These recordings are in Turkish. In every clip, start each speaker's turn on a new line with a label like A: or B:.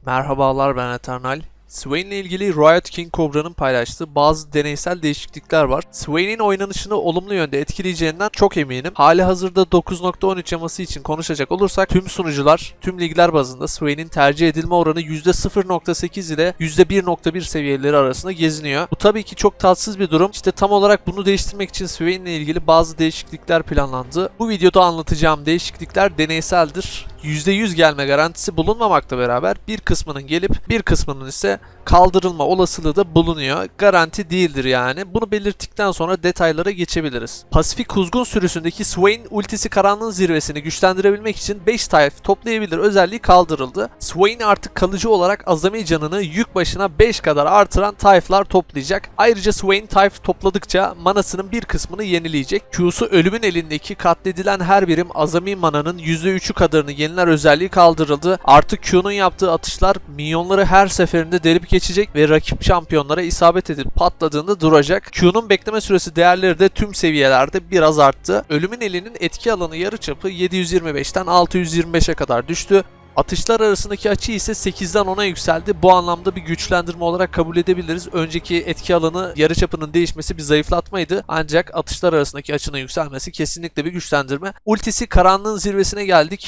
A: Merhabalar, ben Eternal. Swain ile ilgili Riot King Cobra'nın paylaştığı bazı deneysel değişiklikler var. Swain'in oynanışını olumlu yönde etkileyeceğinden çok eminim. Hali hazırda 9.13 yaması için konuşacak olursak tüm sunucular, tüm ligler bazında Swain'in tercih edilme oranı %0.8 ile %1.1 seviyeleri arasında geziniyor. Bu tabii ki çok tatsız bir durum. İşte tam olarak bunu değiştirmek için Swain ile ilgili bazı değişiklikler planlandı. Bu videoda anlatacağım değişiklikler deneyseldir. %100 gelme garantisi bulunmamakla beraber bir kısmının gelip bir kısmının ise kaldırılma olasılığı da bulunuyor. Garanti değildir yani. Bunu belirttikten sonra detaylara geçebiliriz. Pasifik Kuzgun sürüsündeki Swain ultisi karanlığın zirvesini güçlendirebilmek için 5 tayf toplayabilir özelliği kaldırıldı. Swain artık kalıcı olarak azami canını yük başına 5 kadar artıran tayflar toplayacak. Ayrıca Swain tayf topladıkça manasının bir kısmını yenileyecek. Q'su ölümün elindeki katledilen her birim azami mananın %3'ü kadarını yeniler özelliği kaldırıldı. Artık Q'nun yaptığı atışlar minyonları her seferinde delip geçecek ve rakip şampiyonlara isabet edip patladığında duracak. Q'nun bekleme süresi değerleri de tüm seviyelerde biraz arttı. Ölümün elinin etki alanı yarıçapı 725'ten 625'e kadar düştü. Atışlar arasındaki açı ise 8'den 10'a yükseldi. Bu anlamda bir güçlendirme olarak kabul edebiliriz. Önceki etki alanı yarıçapının değişmesi bir zayıflatmaydı. Ancak atışlar arasındaki açının yükselmesi kesinlikle bir güçlendirme. Ultisi karanlığın zirvesine geldik.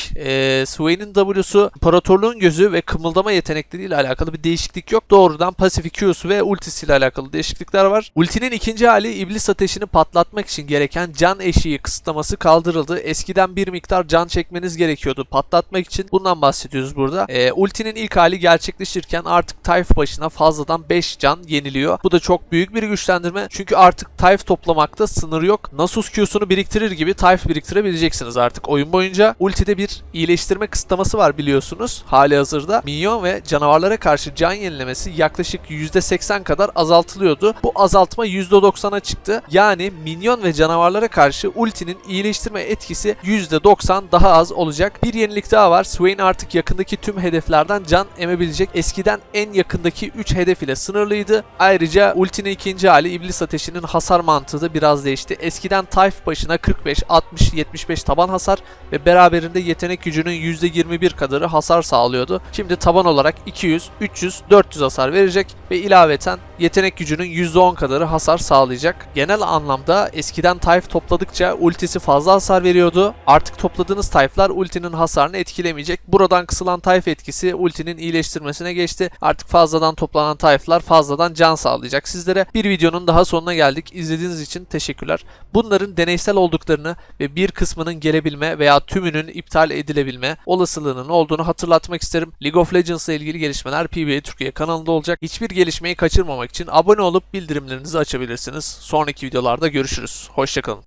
A: Swain'in W'su İmparatorluğun Gözü ve kımıldama yetenekleriyle alakalı bir değişiklik yok. Doğrudan pasif Q'su ve ultisiyle alakalı değişiklikler var. Ultinin ikinci hali iblis ateşini patlatmak için gereken can eşiği kısıtlaması kaldırıldı. Eskiden bir miktar can çekmeniz gerekiyordu patlatmak için. Bundan bahsediyoruz burada. Ultinin ilk hali gerçekleşirken artık tayf başına fazladan 5 can yeniliyor. Bu da çok büyük bir güçlendirme. Çünkü artık tayf toplamakta sınır yok. Nasus Q'sunu biriktirir gibi tayf biriktirebileceksiniz artık oyun boyunca. Ultide bir iyileştirme kısıtlaması var biliyorsunuz. Hali hazırda minyon ve canavarlara karşı can yenilemesi yaklaşık %80 kadar azaltılıyordu. Bu azaltma %90'a çıktı. Yani minyon ve canavarlara karşı ultinin iyileştirme etkisi %90 daha az olacak. Bir yenilik daha var. Swain artık yakındaki tüm hedeflerden can emebilecek. Eskiden en yakındaki 3 hedef ile sınırlıydı. Ayrıca ultinin ikinci hali iblis ateşinin hasar mantığı da biraz değişti. Eskiden tayf başına 45, 60, 75 taban hasar ve beraberinde yetenek gücünün %21 kadarı hasar sağlıyordu. Şimdi taban olarak 200, 300, 400 hasar verecek ve ilaveten yetenek gücünün %10 kadarı hasar sağlayacak. Genel anlamda eskiden tayf topladıkça ultisi fazla hasar veriyordu. Artık topladığınız tayflar ultinin hasarını etkilemeyecek. Buradan kısılan tayf etkisi ultinin iyileştirmesine geçti. Artık fazladan toplanan tayflar fazladan can sağlayacak sizlere. Bir videonun daha sonuna geldik. İzlediğiniz için teşekkürler. Bunların deneysel olduklarını ve bir kısmının gelebilme veya tümünün iptal edilebilme olasılığının olduğunu hatırlatmak isterim. League of Legends ile ilgili gelişmeler PBA Türkiye kanalında olacak. Hiçbir gelişmeyi kaçırmamak için abone olup bildirimlerinizi açabilirsiniz. Sonraki videolarda görüşürüz. Hoşçakalın.